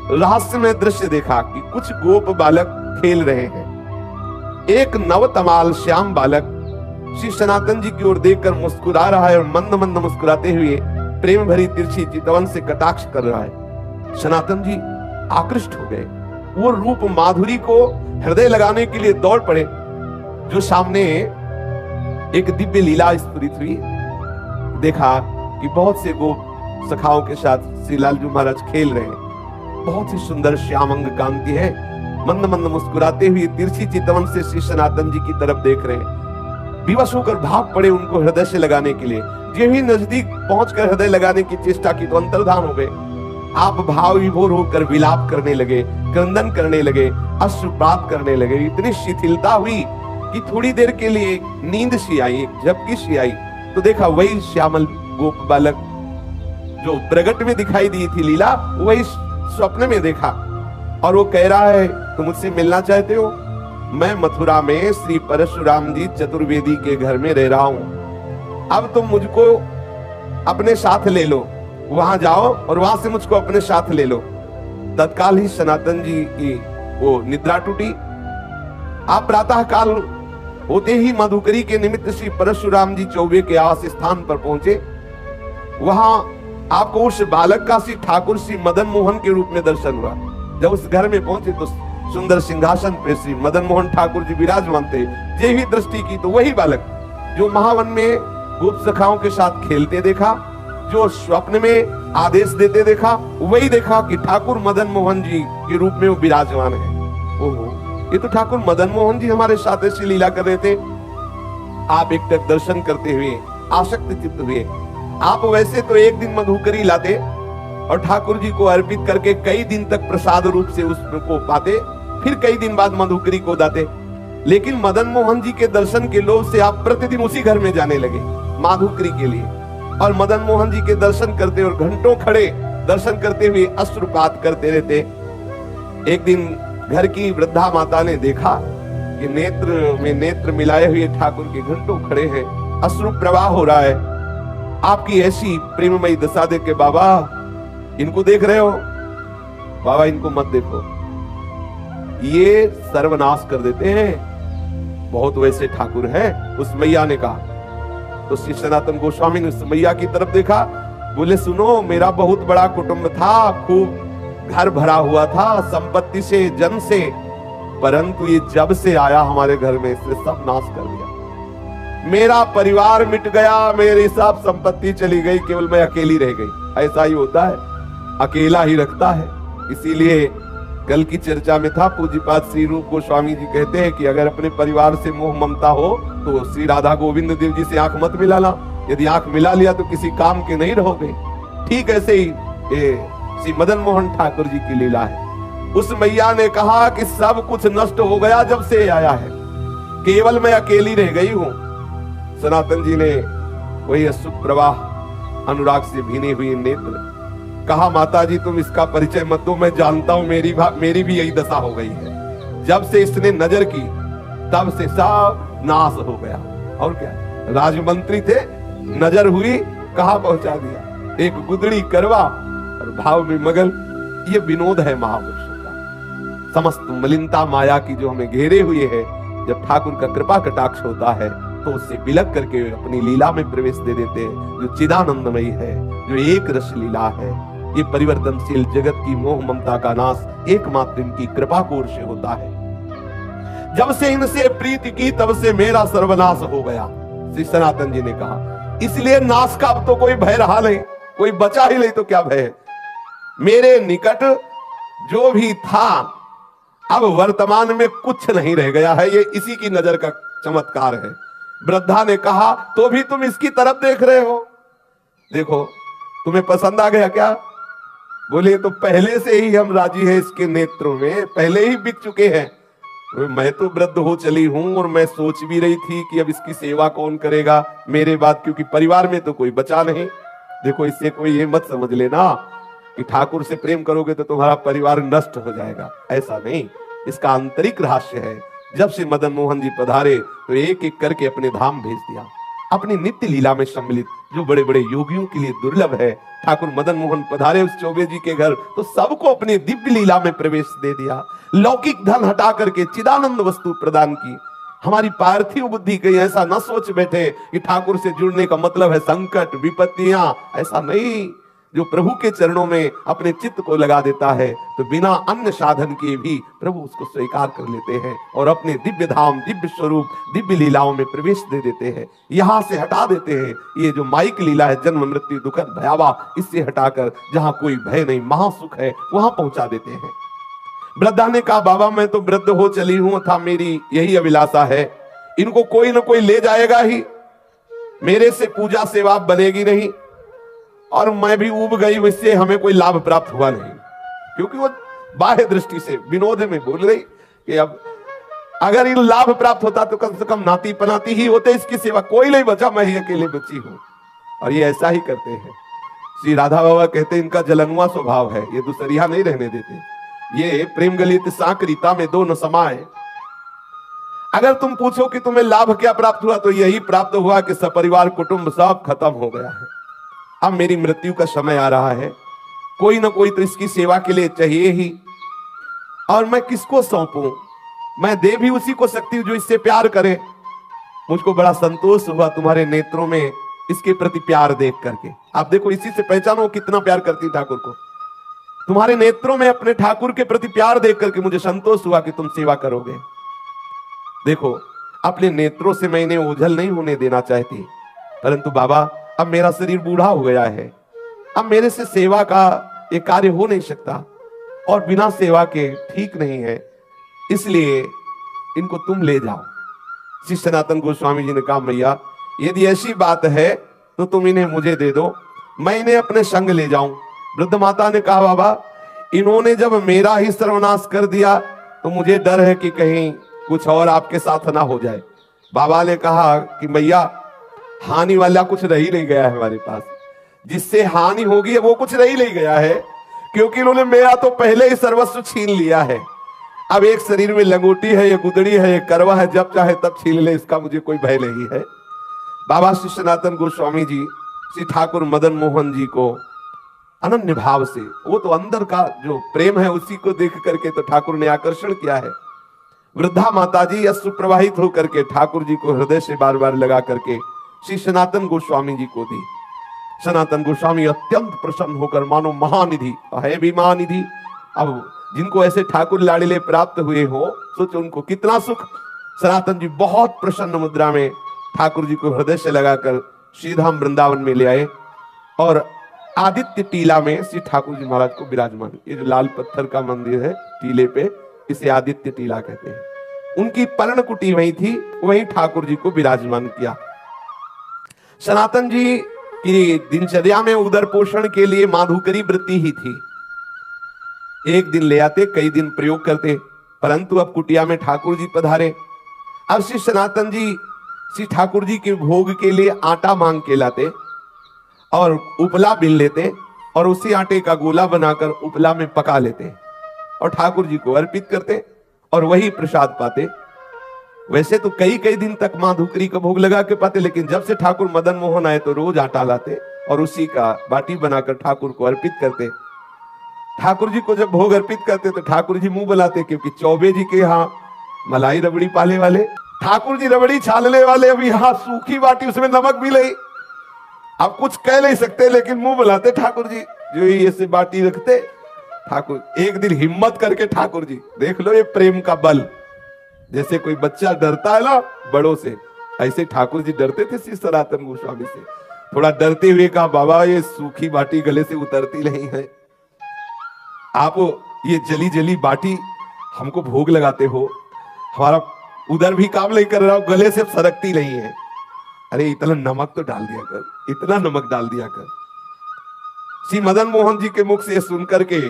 रहस्यमय दृश्य देखा कि कुछ गोप बालक खेल रहे हैं। एक नवतमाल श्याम बालक श्री सनातन जी की ओर देखकर मुस्कुरा रहा है और मंद मंद मुस्कुराते हुए प्रेम भरी तिरछी चितवन से कटाक्ष कर रहा है। सनातन जी आकृष्ट हो गए। वो रूप माधुरी को हृदय लगाने के लिए दौड़ पड़े। जो सामने एक दिव्य लीला स्फुरित हुई, देखा कि बहुत से गोप सखाओं के साथ श्री लालजू महाराज खेल रहे हैं। बहुत ही सुंदर श्याम अंग कांति है। मंद मंद मुस्कुराते हुए तिरछी चितवन से श्री सनातन जी की तरफ देख रहे हैं। विवश होकर भाग पड़े उनको हृदय से लगाने के लिए। जो ही नजदीक पहुंचकर हृदय लगाने की चेष्टा की तो अंतर्धान हो गए। आप भाव विभोर होकर विलाप करने लगे, क्रंदन करने लगे, अश्रुपात करने लगे। इतनी शिथिलता हुई कि थोड़ी देर के लिए नींद सी आई, एक झपकी सी आई तो देखा वही श्यामल गोप बालक जो प्रगट में दिखाई दी थी लीला, वही स्वप्न में देखा। और वो कह रहा है तुम मुझसे मिलना चाहते हो? मैं मथुरा में श्री परशुराम जी चतुर्वेदी के घर में रह रहा हूं। अब तुम मुझको अपने साथ ले लो, वहां जाओ और वहां से मुझको अपने साथ ले लो। तत्काल ही सनातन जी की वो निद्रा टूटी। आप प्रातः काल होते ही मधुकरी के निमित्त श्री परशुराम जी चौबे के आवास स्थान पर पहुंचे। वहां आपको उस बालक का श्री ठाकुर श्री मदन मोहन के रूप में दर्शन हुआ। जब उस घर में पहुंचे तो सुंदर सिंहासन पे श्री मदन मोहन ठाकुर जी विराजमान थे। जे ही दृष्टि की तो वही बालक जो महावन में गोप सखाओं के साथ खेलते देखा, जो स्वप्न में आदेश देते देखा, वही देखा कि ठाकुर मदन मोहन जी के रूप में वो विराजमान है। ओहो, ये तो ठाकुर मदन मोहन जी हमारे साथ ऐसी लीला कर रहे थे। आप एक टक दर्शन करते हुए आसक्त चित्त हुए। आप वैसे तो एक दिन मधुकरी लाते और ठाकुर जी को अर्पित करके कई दिन तक प्रसाद रूप से उसको पाते, फिर कई दिन बाद मधुकरी को दाते। लेकिन मदन मोहन जी के दर्शन के लोभ से आप प्रतिदिन उसी घर में जाने लगे माधुकरी के लिए, और मदन मोहन जी के दर्शन करते और घंटों खड़े दर्शन करते हुए अश्रुपात करते रहते। एक दिन घर की वृद्धा माता ने देखा कि नेत्र में नेत्र मिलाए हुए ठाकुर के घंटों खड़े हैं, अश्रु प्रवाह हो रहा है। आपकी ऐसी प्रेममयी दशा देख के बाबा इनको देख रहे हो? बाबा इनको मत देखो, ये सर्वनाश कर देते हैं। बहुत वैसे ठाकुर हैं। उस मैया ने कहा। तो श्री सनातन गोस्वामी ने उस मैया की तरफ देखा, बोले सुनो, मेरा बहुत बड़ा कुटुंब था, खूब घर भरा हुआ था संपत्ति से, जन से, परंतु ये जब से आया हमारे घर में इसने सब नाश कर दिया। मेरा परिवार मिट गया, मेरी सब संपत्ति चली गई, केवल मैं अकेली रह गई। ऐसा ही होता है, अकेला ही रखता है। इसीलिए कल की चर्चा में था, पूज्यपाद श्री रूप गोस्वामी जी कहते हैं कि अगर अपने परिवार से मोह ममता हो तो श्री राधा गोविंद देव जी से आंख मत मिलाना। यदि आंख मिला लिया तो किसी काम के नहीं रहोगे। ठीक ऐसे ही श्री मदन मोहन ठाकुर जी की लीला है। उस मैया ने कहा कि सब कुछ नष्ट हो गया जब से आया है, केवल मैं अकेली रह गई हूं। सनातन जी ने वही अश्रु प्रवाह अनुराग से भीने हुए नेत्र कहा, माता जी तुम इसका परिचय मत दो, मैं जानता हूं मेरी भी यही दशा हो गई है। जब से इसने नजर की तब से सब नाश हो गया। और क्या, राजमंत्री थे, नजर हुई, कहां पहुंचा दिया। एक गुदड़ी करवा और भाव में मगन। ये विनोद है महापुरुषों का। समस्त मलिनता माया की जो हमें घेरे हुए है, जब ठाकुर का कृपा कटाक्ष होता है तो उससे बिलक करके अपनी लीला में प्रवेश दे देते हैं, जो चिदानंदमयी है, जो एक रस लीला है। ये परिवर्तनशील जगत की मोह ममता का नाश एकमात्र इनकी कृपा कोर से होता है। जब से इनसे प्रीति की तब से मेरा सर्वनाश हो गया, श्री सनातन जी ने कहा। इसलिए नाश का अब तो कोई भय रहा नहीं, कोई बचा ही नहीं तो क्या भय। मेरे निकट जो भी था अब वर्तमान में कुछ नहीं रह गया है। ये इसी की नजर का चमत्कार है। वृद्धा ने कहा, तो भी तुम इसकी तरफ देख रहे हो? देखो, तुम्हें पसंद आ गया क्या? बोले तो पहले से ही हम राजी हैं इसके नेत्रों में, पहले ही बिक चुके हैं। मैं तो वृद्ध हो चली हूं और मैं सोच भी रही थी कि अब इसकी सेवा कौन करेगा मेरे बाद, क्योंकि परिवार में तो कोई बचा नहीं। देखो, इससे कोई ये मत समझ लेना कि ठाकुर से प्रेम करोगे तो तुम्हारा परिवार नष्ट हो जाएगा। ऐसा नहीं, इसका आंतरिक रहस्य है। जब से मदन मोहन जी पधारे तो एक एक करके अपने धाम भेज दिया। अपनी नित्य लीला में सम्मिलित, जो बड़े बड़े योगियों के लिए दुर्लभ है। ठाकुर मदन मोहन पधारे उस चौबे जी के घर तो सबको अपनी दिव्य लीला में प्रवेश दे दिया, लौकिक धन हटा करके चिदानंद वस्तु प्रदान की। हमारी पार्थिव बुद्धि कहीं ऐसा न सोच बैठे कि ठाकुर से जुड़ने का मतलब है संकट विपत्तियां, ऐसा नहीं। जो प्रभु के चरणों में अपने चित्त को लगा देता है तो बिना अन्य साधन किए भी प्रभु उसको स्वीकार कर लेते हैं और अपने दिव्य धाम, दिव्य स्वरूप, दिव्य लीलाओं में प्रवेश दे देते हैं। यहां से हटा देते हैं ये जो माइक लीला है, जन्म मृत्यु दुखद भयावह, इससे हटाकर जहां कोई भय नहीं, महासुख है, वहां पहुंचा देते हैं। वृद्धा ने कहा, बाबा मैं तो वृद्ध हो चली हूं, था मेरी यही अभिलाषा है, इनको कोई ना कोई ले जाएगा ही, मेरे से पूजा सेवा बनेगी नहीं, और मैं भी उब गई, इससे हमें कोई लाभ प्राप्त हुआ नहीं। क्योंकि वो बाह्य दृष्टि से विनोद में बोल रही कि अब अगर इन लाभ प्राप्त होता तो कम से कम नाती पनाती ही होते, इसकी सेवा कोई नहीं बचा, मैं ही अकेले बची हूं। और ये ऐसा ही करते हैं। श्री राधा बाबा कहते इनका जलनुआ स्वभाव है, ये दूसरिया नहीं रहने देते। ये प्रेम गलित साकरीता में दो न समाये। अगर तुम पूछो कि तुम्हें लाभ क्या प्राप्त हुआ, तो यही प्राप्त हुआ कि सपरिवार कुटुंब सब खत्म हो गया है। अब मेरी मृत्यु का समय आ रहा है, कोई ना कोई तो इसकी सेवा के लिए चाहिए ही, और मैं किसको सौंपूं? मैं दे भी उसी को सकती हूं जो इससे प्यार करे। मुझको बड़ा संतोष हुआ तुम्हारे नेत्रों में इसके प्रति प्यार देख करके। आप देखो, इसी से पहचानो कितना प्यार करती ठाकुर को। तुम्हारे नेत्रों में अपने ठाकुर के प्रति प्यार देख करके मुझे संतोष हुआ कि तुम सेवा करोगे। देखो, अपने नेत्रों से मैं इन्हें ओझल नहीं होने देना चाहती, परंतु बाबा अब मेरा शरीर बूढ़ा हो गया है, अब मेरे से सेवा का ये कार्य हो नहीं सकता, और बिना सेवा के ठीक नहीं है, इसलिए इनको तुम ले जाओ। श्री सनातन गोस्वामी जी ने कहा, मैया यदि ऐसी बात है तो तुम इन्हें मुझे दे दो, मैं इन्हें अपने संग ले जाऊं। वृद्ध माता ने कहा, बाबा इन्होंने जब मेरा ही सर्वनाश कर दिया तो मुझे डर है कि कहीं कुछ और आपके साथ ना हो जाए। बाबा ने कहा कि मैया हानि वाला कुछ रह ही नहीं गया है हमारे पास, जिससे हानि होगी वो कुछ रह ही नहीं गया है, क्योंकि इन्होंने मेरा तो पहले ही सर्वस्व छीन लिया है। अब एक शरीर में लंगोटी है, ये गुदड़ी है, ये करवा है, जब चाहे तब छीन ले, इसका मुझे कोई भय नहीं है। बाबा श्री सनातन गोस्वामी जी श्री ठाकुर मदन मोहन जी को अनन्य भाव से, वो तो अंदर का जो प्रेम है उसी को देख करके तो ठाकुर ने आकर्षण किया है। वृद्धा माता जी अश्रु प्रवाहित होकर के ठाकुर जी को हृदय से बार बार लगा करके श्री सनातन गोस्वामी जी को दी। सनातन गोस्वामी अत्यंत प्रसन्न होकर, मानो महानिधि है भी महानिधि, अब जिनको ऐसे ठाकुर लाड़िले प्राप्त हुए हो, सोचो उनको कितना सुख। सनातन जी बहुत प्रसन्न मुद्रा में ठाकुर जी को हृदय से लगाकर श्रीधाम वृंदावन में ले आए, और आदित्य टीला में श्री ठाकुर जी महाराज को विराजमान, ये जो लाल पत्थर का मंदिर है टीले पे, इसे आदित्य टीला कहते हैं। उनकी पर्ण कुटी वही थी, वही ठाकुर जी को विराजमान किया। सनातन जी की दिनचर्या में उदर पोषण के लिए माधुकरी वृत्ति ही थी। एक दिन ले आते, कई दिन प्रयोग करते, परंतु अब कुटिया में ठाकुर जी पधारे। अब श्री सनातन जी श्री ठाकुर जी के भोग के लिए आटा मांग के लाते और उपला बिन लेते, और उसी आटे का गोला बनाकर उपला में पका लेते और ठाकुर जी को अर्पित करते, और वही प्रसाद पाते। वैसे तो कई कई दिन तक मां धुकरी का भोग लगा के पाते, लेकिन जब से ठाकुर मदन मोहन आए तो रोज आटा लाते और उसी का बाटी बनाकर ठाकुर को अर्पित करते। ठाकुर जी को जब भोग अर्पित करते तो ठाकुर जी मुंह बुलाते, क्योंकि चौबे जी के यहाँ मलाई रबड़ी पाले वाले, ठाकुर जी रबड़ी छालने वाले, अब यहाँ सूखी बाटी, उसमें नमक भी नहीं, अब कुछ कह नहीं सकते, लेकिन मुंह बुलाते ठाकुर जी, जो ये से बाटी रखते। ठाकुर एक दिन हिम्मत करके, ठाकुर जी देख लो ये प्रेम का बल, जैसे कोई बच्चा डरता है ना बड़ों से, ऐसे ठाकुर जी डरते थे श्री सनातन गोस्वामी से। थोड़ा डरते हुए कहा, बाबा ये सूखी बाटी गले से उतरती नहीं है, आप ये जली जली बाटी हमको भोग लगाते हो, हमारा उधर भी काम नहीं कर रहा, गले से सरकती नहीं है। अरे इतना नमक तो डाल दिया कर, इतना नमक डाल दिया कर। श्री मदन मोहन जी के मुख से सुनकर के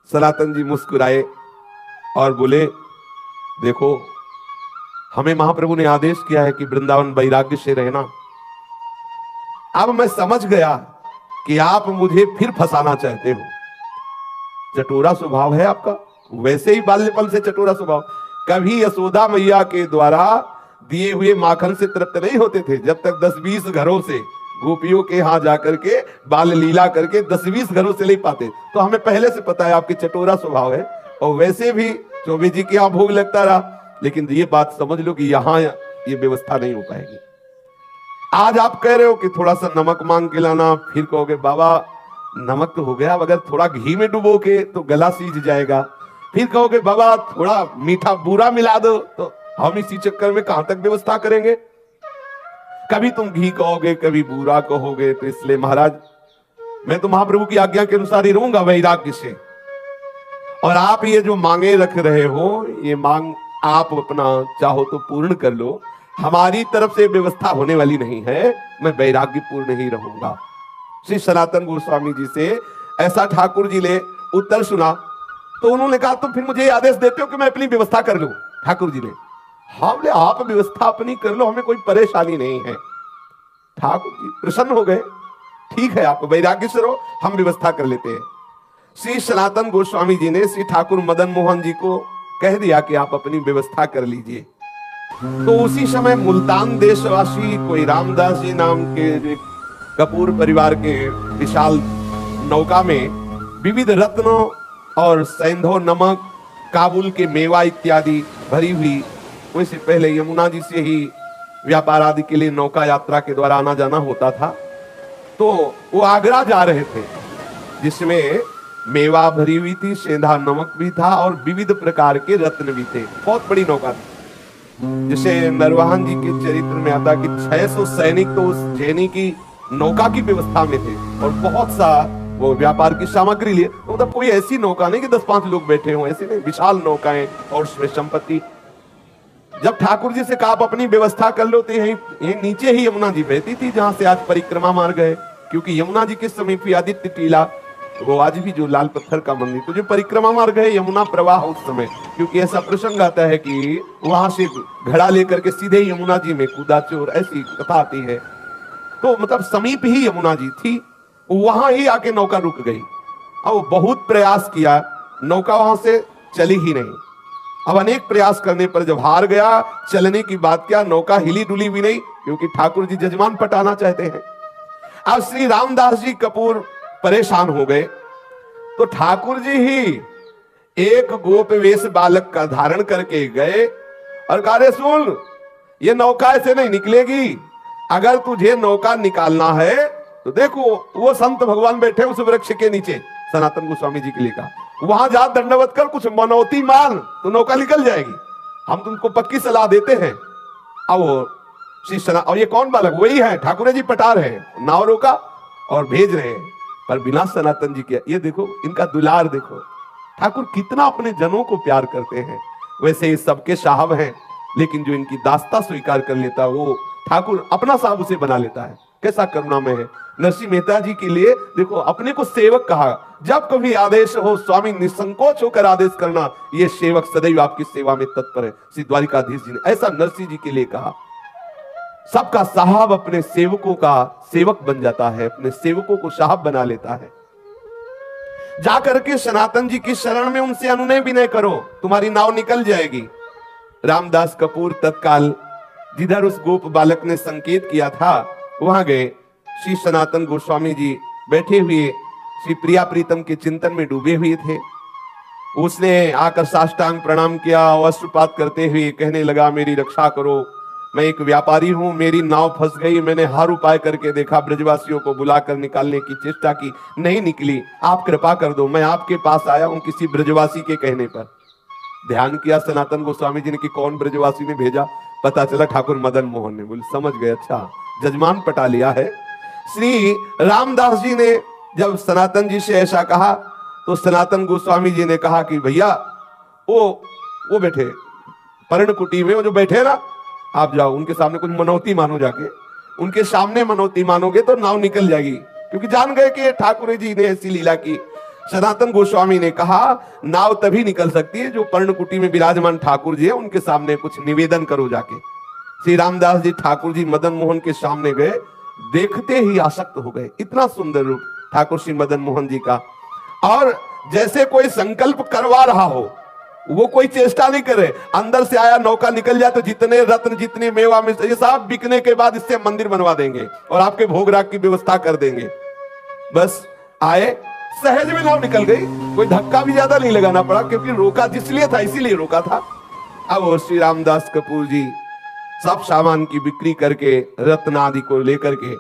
सनातन जी मुस्कुराए और बोले, देखो हमें महाप्रभु ने आदेश किया है कि वृंदावन वैराग्य से रहना। अब मैं समझ गया कि आप मुझे फिर फंसाना चाहते हो, चटोरा स्वभाव है आपका, वैसे ही बाल्यपन से चटोरा स्वभाव। कभी यशोदा मैया के द्वारा दिए हुए माखन से तृप्त नहीं होते थे, जब तक 10-20 घरों से गोपियों के यहाँ जाकर के बाल लीला करके 10-20 घरों से नहीं पाते। तो हमें पहले से पता है आपकी चटोरा स्वभाव है, और वैसे भी चौबे जी के यहाँ भोग लगता रहा, लेकिन ये बात समझ लो कि यहाँ ये व्यवस्था नहीं हो पाएगी। आज आप कह रहे हो कि थोड़ा सा नमक मांग के लाना, फिर कहोगे बाबा नमक तो हो गया, अगर थोड़ा घी में डुबो के तो गला सीज जाएगा, फिर कहोगे बाबा थोड़ा मीठा बूरा मिला दो, तो हम इसी चक्कर में कहां तक व्यवस्था करेंगे। कभी तुम घी कहोगे, कभी बूरा कहोगे, तो इसलिए महाराज मैं तो महाप्रभु की आज्ञा के अनुसार ही रहूंगा वैराग्य से। और आप ये जो मांगे रख रहे हो, ये मांग आप अपना चाहो तो पूर्ण कर लो, हमारी तरफ से व्यवस्था होने वाली नहीं है, मैं वैराग्य पूर्ण ही रहूंगा। श्री सनातन गोस्वामी जी से ऐसा ठाकुर जी ने उत्तर सुना, तो उन्होंने कहा तुम फिर मुझे आदेश देते हो कि मैं अपनी व्यवस्था कर लूं। ठाकुर जी ने हाँ बोले आप व्यवस्था अपनी कर लो, हमें कोई परेशानी नहीं है। ठाकुर जी प्रसन्न हो गए, ठीक है आप वैराग्य से रहो, हम व्यवस्था कर लेते हैं। श्री सनातन गोस्वामी जी ने श्री ठाकुर मदन मोहन जी को कह दिया कि आप अपनी व्यवस्था कर लीजिए। तो उसी समय मुल्तान देशवासी कोई रामदास जी नाम के कपूर परिवार के विशाल नौका में विविध रत्नों और सैंधव नमक, काबुल के मेवा इत्यादि भरी हुई, वैसे पहले यमुना जी से ही व्यापार आदि के लिए नौका यात्रा के द्वारा आना जाना होता था। तो वो आगरा जा रहे थे, जिसमें मेवा भरी हुई थी, सेंधा नमक भी था और विविध प्रकार के रत्न भी थे। बहुत बड़ी नौका थी, जिसे नरवाहन जी के चरित्र में आता कि 600 सैनिक तो उस जैनी की नौका की व्यवस्था में थे, और बहुत सा वो व्यापार की सामग्री लिए। तो मतलब कोई ऐसी नौका नहीं कि 10-5 लोग बैठे हों, ऐसी नहीं, विशाल नौकाएं और उसमें संपत्ति। जब ठाकुर जी से कहा आप अपनी व्यवस्था कर लो, तो यही नीचे ही यमुना जी बहती थी, जहां से आज परिक्रमा मार गए, क्योंकि यमुना जी के समीप ही आदित्य टीला, वो आज भी जो लाल पत्थर का मंदिर, तो जो परिक्रमा मार गए यमुना प्रवाह उस समय, क्योंकि ऐसा प्रसंग आता है कि वहां से घड़ा लेकर के सीधे यमुना जी में कूदा चोर, ऐसी कथा आती है। तो मतलब समीप ही यमुना जी थी, वहां ही आके नौका रुक गई। अब बहुत प्रयास किया, नौका वहां से चली ही नहीं। अब अनेक प्रयास करने पर जब हार गया, चलने की बात क्या, नौका हिली डुली भी नहीं, क्योंकि ठाकुर जी जजमान पटाना चाहते हैं। अब श्री रामदास जी कपूर परेशान हो गए, तो ठाकुर जी ही एक गोप वेश बालक का धारण करके गए और कहा सुन, ये नौका ऐसे नहीं निकलेगी, अगर तुझे नौका निकालना है तो देखो वो संत भगवान बैठे उस वृक्ष के नीचे, सनातन गोस्वामी जी के लिए कहा, वहां जा दंडवत कर, कुछ मनौती मांग तो नौका निकल जाएगी, हम तुमको पक्की सलाह देते हैं। अब श्री और ये कौन बालक, वही है ठाकुर जी पटा रहे हैं, नाव रोका और भेज रहे हैं, पर बिना सनातन जी के। ये देखो इनका दुलार देखो, ठाकुर कितना अपने जनों को प्यार करते हैं। वैसे ये सबके साहब हैं, लेकिन जो इनकी दास्ता स्वीकार कर लेता वो ठाकुर अपना साहब उसे बना लेता है। कैसा करुणामय है। नरसिंह मेहता जी के लिए देखो, अपने को सेवक कहा, जब कभी आदेश हो स्वामी निसंकोच होकर आदेश करना, ये सेवक सदैव आपकी सेवा में तत्पर है। श्री द्वारिकाधीश जी ने ऐसा नरसिंह जी के लिए कहा। सबका साहब अपने सेवकों का सेवक बन जाता है, अपने सेवकों को साहब बना लेता है। जाकर के सनातन जी की शरण में उनसे अनुनय विनय करो, तुम्हारी नाव निकल जाएगी। रामदास कपूर तत्काल जिधर उस गोप बालक ने संकेत किया था वहां गए। श्री सनातन गोस्वामी जी बैठे हुए श्री प्रिया प्रीतम के चिंतन में डूबे हुए थे। उसने आकर साष्टांग प्रणाम किया, वस्त्रपात करते हुए कहने लगा, मेरी रक्षा करो, मैं एक व्यापारी हूं, मेरी नाव फंस गई, मैंने हर उपाय करके देखा, ब्रजवासियों को बुलाकर निकालने की चेष्टा की, नहीं निकली, आप कृपा कर दो, मैं आपके पास आया हूं किसी ब्रजवासी के कहने पर। ध्यान किया सनातन गोस्वामी जी ने कि कौन ब्रजवासी ने भेजा, पता चला ठाकुर मदन मोहन ने। बोले समझ गए, अच्छा जजमान पटा लिया है। श्री रामदास जी ने जब सनातन जी से ऐसा कहा तो सनातन गोस्वामी जी ने कहा कि भैया वो बैठे पर्णकुटी में, वो जो बैठे ना, आप जाओ उनके सामने कुछ मनौती मानो, जाके उनके सामने मनौती मानोगे तो नाव निकल जाएगी, क्योंकि जान गए कि ठाकुर जी ने ऐसी लीला की। सनातन गोस्वामी ने कहा नाव तभी निकल सकती है जो पर्णकुटी में विराजमान ठाकुर जी है, उनके सामने कुछ निवेदन करो जाके। श्री रामदास जी ठाकुर जी मदन मोहन के सामने गए, देखते ही आसक्त हो गए। इतना सुंदर रूप ठाकुर श्री मदन मोहन जी का, और जैसे कोई संकल्प करवा रहा हो, वो कोई चेष्टा नहीं कर रहे। अंदर से आया, नौका निकल जाए तो जितने रत्न, जितने मेवा में ये सब बिकने के बाद इससे मंदिर बनवा देंगे और आपके भोग राग की व्यवस्था कर देंगे। बस आए, सहज में नाव निकल गई, कोई धक्का भी ज्यादा नहीं लगाना पड़ा, क्योंकि रोका जिसलिए था इसीलिए रोका था। अब वो श्री रामदास कपूर जी सब सामान की बिक्री करके रत्न आदि को लेकर के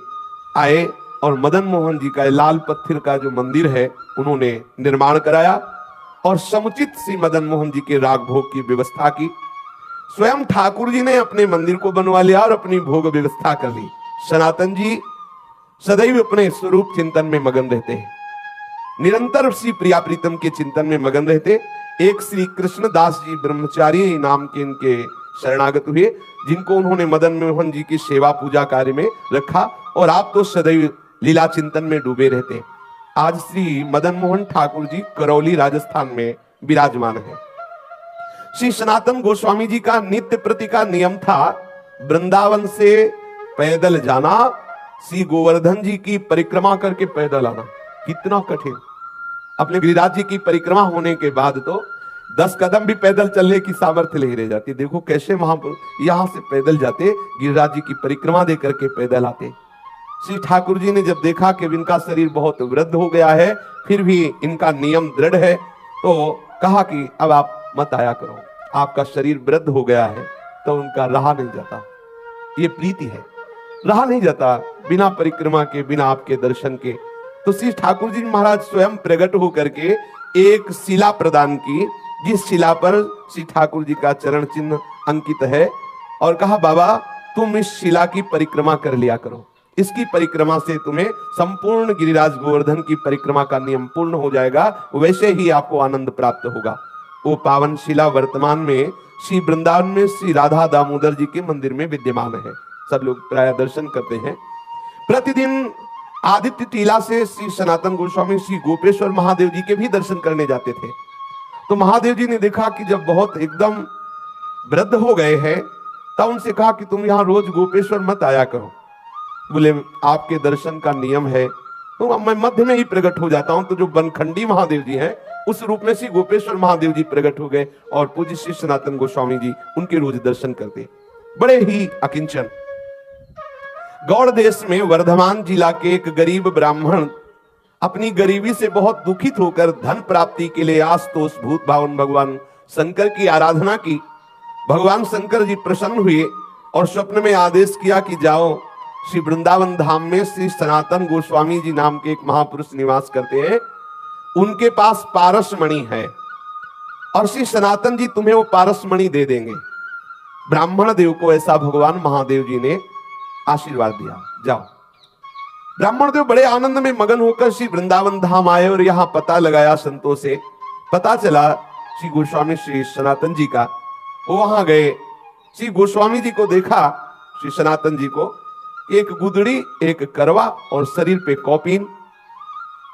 आए और मदन मोहन जी का लाल पत्थर का जो मंदिर है उन्होंने निर्माण कराया और समुचित श्री मदन मोहन जी के राग भोग की व्यवस्था की। स्वयं ठाकुर जी ने अपने मंदिर को बनवा लिया और अपनी भोग व्यवस्था कर ली। सनातन जी सदैव अपने स्वरूप चिंतन में मगन रहते हैं, निरंतर श्री प्रिया प्रीतम के चिंतन में मगन रहते। एक श्री कृष्णदास जी ब्रह्मचारी नाम के इनके शरणागत हुए, जिनको उन्होंने मदन मोहन जी की सेवा पूजा कार्य में रखा और आप तो सदैव लीला चिंतन में डूबे रहते। आज श्री मदन मोहन ठाकुर जी करौली राजस्थान में विराजमान है। श्री सनातन गोस्वामी जी का नित्य प्रति का नियम था वृंदावन से पैदल जाना, श्री गोवर्धन जी की परिक्रमा करके पैदल आना। कितना कठिन! अपने गिरिराज जी की परिक्रमा होने के बाद तो 10 कदम भी पैदल चलने की सामर्थ्य नहीं रह जाती। देखो कैसे महापुरुष यहां से पैदल जाते, गिरिराज जी की परिक्रमा दे करके पैदल आते। श्री ठाकुर जी ने जब देखा कि इनका शरीर बहुत वृद्ध हो गया है, फिर भी इनका नियम दृढ़ है, तो कहा कि अब आप मत आया करो, आपका शरीर वृद्ध हो गया है। तो उनका रहा नहीं जाता, ये प्रीति है, रहा नहीं जाता बिना परिक्रमा के, बिना आपके दर्शन के। तो श्री ठाकुर जी महाराज स्वयं प्रकट होकर के एक शिला प्रदान की, जिस शिला पर श्री ठाकुर जी का चरण चिन्ह अंकित है, और कहा बाबा तुम इस शिला की परिक्रमा कर लिया करो, इसकी परिक्रमा से तुम्हें संपूर्ण गिरिराज गोवर्धन की परिक्रमा का नियम पूर्ण हो जाएगा, वैसे ही आपको आनंद प्राप्त होगा। वो पावन शिला वर्तमान में श्री वृंदावन में श्री राधा दामोदर जी के मंदिर में विद्यमान है। सब लोग प्राय दर्शन करते हैं। प्रतिदिन आदित्य टीला से श्री सनातन गोस्वामी श्री गोपेश्वर महादेव जी के भी दर्शन करने जाते थे। तो महादेव जी ने देखा कि जब बहुत एकदम वृद्ध हो गए हैं, तब उनसे कहा कि तुम यहाँ रोज गोपेश्वर मत आया करो। बोले आपके दर्शन का नियम है, तो मैं मध्य में ही प्रकट हो जाता हूं। तो जो बनखंडी महादेव जी हैं उस रूप में श्री गोपेश्वर महादेव जी प्रकट हो गए और पूज्य श्री सनातन गोस्वामी जी उनके रोज दर्शन करते। बड़े ही अकिंचन। गौड़ देश में वर्धमान जिला के एक गरीब ब्राह्मण अपनी गरीबी से बहुत दुखित होकर धन प्राप्ति के लिए आस्तोष भूत भावन भगवान शंकर की आराधना की। भगवान शंकर जी प्रसन्न हुए और स्वप्न में आदेश किया कि जाओ श्री वृंदावन धाम में श्री सनातन गोस्वामी जी नाम के एक महापुरुष निवास करते हैं, उनके पास पारसमणि है और श्री सनातन जी तुम्हें वो पारसमणि दे देंगे। ब्राह्मण देव को ऐसा भगवान महादेव जी ने आशीर्वाद दिया, जाओ। ब्राह्मण देव बड़े आनंद में मगन होकर श्री वृंदावन धाम आए और यहाँ पता लगाया संतों से, पता चला श्री गोस्वामी श्री सनातन जी का। वो वहां गए, श्री गोस्वामी जी को देखा, श्री सनातन जी को, एक गुदड़ी, एक करवा और शरीर पे कौपीन।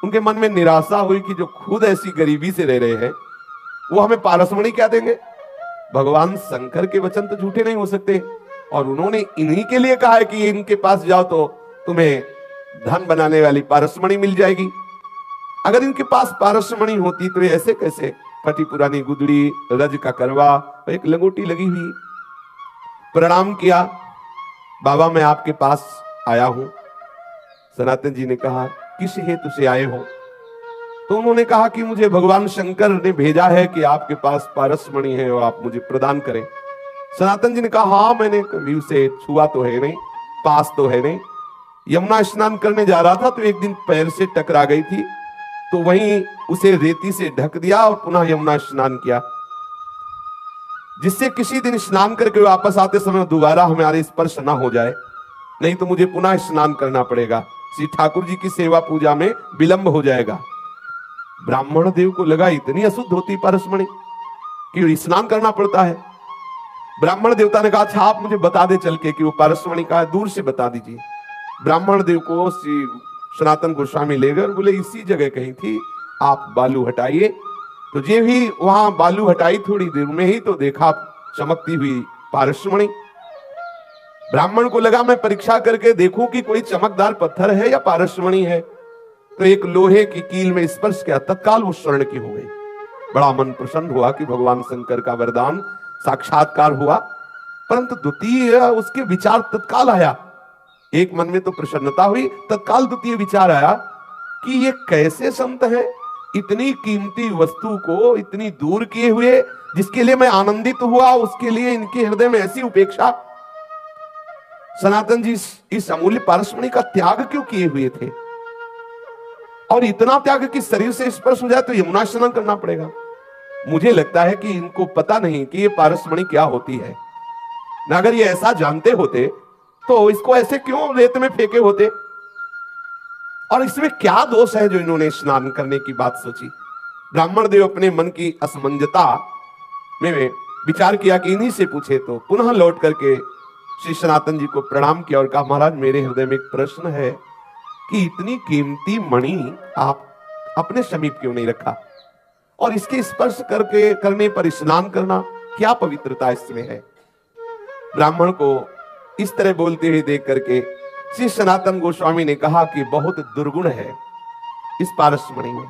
उनके मन में निराशा हुई कि जो खुद ऐसी गरीबी से रह रहे हैं वो हमें पारसमणि क्या देंगे। भगवान शंकर के वचन तो झूठे नहीं हो सकते, और उन्होंने इन्हीं के लिए कहा है कि इनके पास जाओ तो तुम्हें धन बनाने वाली पारसमणि मिल जाएगी। अगर इनके पास पारसमणि होती तो ये ऐसे कैसे फटी पुरानी गुदड़ी, रज का करवा, एक लंगोटी लगी हुई। प्रणाम किया, बाबा मैं आपके पास आया हूं। सनातन जी ने कहा किस हेतु से आए हो? तो उन्होंने कहा कि मुझे भगवान शंकर ने भेजा है कि आपके पास पारसमणि है और आप मुझे प्रदान करें। सनातन जी ने कहा हाँ, मैंने कभी उसे छुआ तो है नहीं, पास तो है नहीं। यमुना स्नान करने जा रहा था तो एक दिन पैर से टकरा गई थी, तो वहीं उसे रेती से ढक दिया और पुनः यमुना स्नान किया, जिससे किसी दिन स्नान करके वापस आते समय दोबारा हमारे स्पर्श ना हो जाए, नहीं तो मुझे पुनः स्नान करना पड़ेगा। श्री ठाकुर जी की सेवा पूजा में विलंब हो जाएगा। ब्राह्मण देव को लगा इतनी अशुद्ध होती पारसमणि कि स्नान करना पड़ता है। ब्राह्मण देवता ने कहा अच्छा आप मुझे बता दे चल के कि वो पारसमणि का है, दूर से बता दीजिए। ब्राह्मण देव को श्री सनातन गोस्वामी ले गए, बोले इसी जगह कहीं थी, आप बालू हटाइए। तो जे भी वहां बालू हटाई, थोड़ी देर में ही तो देखा चमकती हुई पारसमणि। ब्राह्मण को लगा मैं परीक्षा करके देखूं कि कोई चमकदार पत्थर है या पारसमणि है। तो एक लोहे की कील में स्पर्श किया, तत्काल वो स्वर्ण की हो गई। बड़ा मन प्रसन्न हुआ कि भगवान शंकर का वरदान साक्षात्कार हुआ। परंतु द्वितीय उसके विचार तत्काल आया, एक मन में तो प्रसन्नता हुई, तत्काल द्वितीय विचार आया कि ये कैसे संत है, इतनी कीमती वस्तु को इतनी दूर किए हुए, जिसके लिए मैं आनंदित हुआ उसके लिए इनके हृदय में ऐसी उपेक्षा। सनातन जी इस अमूल्य पारसमणि का त्याग क्यों किए हुए थे, और इतना त्याग कि शरीर से स्पर्श हो जाए तो यमुना स्नान करना पड़ेगा। मुझे लगता है कि इनको पता नहीं कि ये पारसमणि क्या होती है। न अगर ये ऐसा जानते होते तो इसको ऐसे क्यों रेत में फेंके होते, और इसमें क्या दोष है जो इन्होंने स्नान करने की बात सोची। ब्राह्मण देव अपने मन की असमंजता में विचार किया कि इन्हीं से पूछे, तो पुनः लौट करके श्री सनातन जी को प्रणाम किया और कहा, महाराज मेरे हृदय में एक प्रश्न है कि इतनी कीमती मणि आप अपने समीप क्यों नहीं रखा, और इसके स्पर्श करने पर स्नान करना क्या पवित्रता इसमें है। ब्राह्मण को इस तरह बोलते हुए देख करके श्री सनातन गोस्वामी ने कहा कि बहुत दुर्गुण है इस पारसमणि में,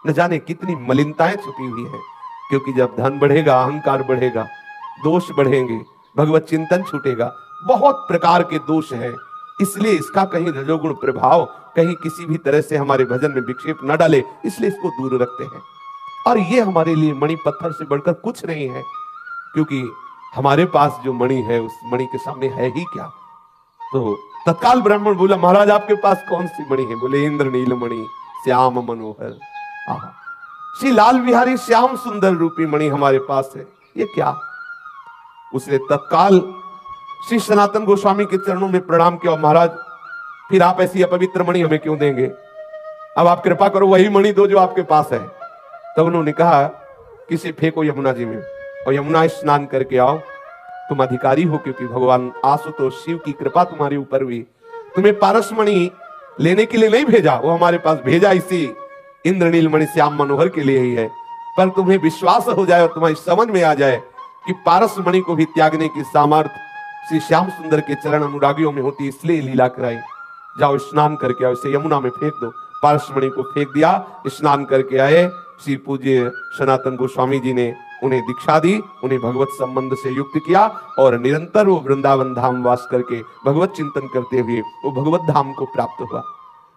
न जाने कितनी मलिनताएं छुपी हुई है। क्योंकि जब धन बढ़ेगा, अहंकार बढ़ेगा, दोष बढ़ेंगे, भगवत चिंतन छूटेगा, बहुत प्रकार के दोष हैं। इसलिए इसका कहीं रजोगुण प्रभाव कहीं किसी भी तरह से हमारे भजन में विक्षेप न डाले, इसलिए इसको दूर रखते हैं। और ये हमारे लिए मणि पत्थर से बढ़कर कुछ नहीं है, क्योंकि हमारे पास जो मणि है उस मणि के सामने है ही क्या। तो तत्काल ब्राह्मण बोला, महाराज आपके पास कौन सी मणि है। बोले, इंद्र नील मणि श्याम मनोहर। श्री लाल बिहारी श्याम सुंदर रूपी मणि हमारे पास है, ये क्या। उसने तत्काल श्री सनातन गोस्वामी के चरणों में प्रणाम किया, महाराज फिर आप ऐसी अपवित्र मणि हमें क्यों देंगे, अब आप कृपा करो वही मणि दो जो आपके पास है। तब उन्होंने कहा, किसी फेंको यमुना जी में और यमुना स्नान करके आओ, तुम अधिकारी हो, क्योंकि भगवान आशुतोष शिव की कृपा तुम्हारे ऊपर हुई। तुम्हें पारसमणि लेने के लिए नहीं भेजा, वो हमारे पास भेजा इसी इंद्रनील मणि श्याम मनोहर के लिए ही है। पर तुम्हें विश्वास हो जाए और तुम्हारी समझ में आ जाए कि पारसमणि को भी त्यागने की सामर्थ्य श्री श्याम सुंदर के चरण अनुरागियों में होती, इसलिए लीला कराई। जाओ स्नान करके आओ, इसे यमुना में फेंक दो। पारसमणि को फेंक दिया, स्नान करके आए। श्री पूज्य सनातन गोस्वामी जी ने उन्हें दीक्षा दी, उन्हें भगवत संबंध से युक्त किया, और निरंतर वो वृंदावन धाम वास करके भगवत चिंतन करते हुए वो भगवत धाम को प्राप्त हुआ।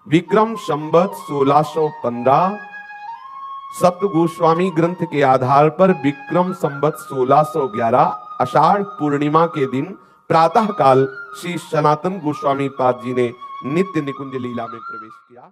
विक्रम संवत 1615 सप्त गोस्वामी ग्रंथ के आधार पर विक्रम संवत 1611 आषाढ़ पूर्णिमा के दिन प्रातः काल श्री सनातन गोस्वामी पाद जी ने नित्य निकुंज लीला में प्रवेश किया।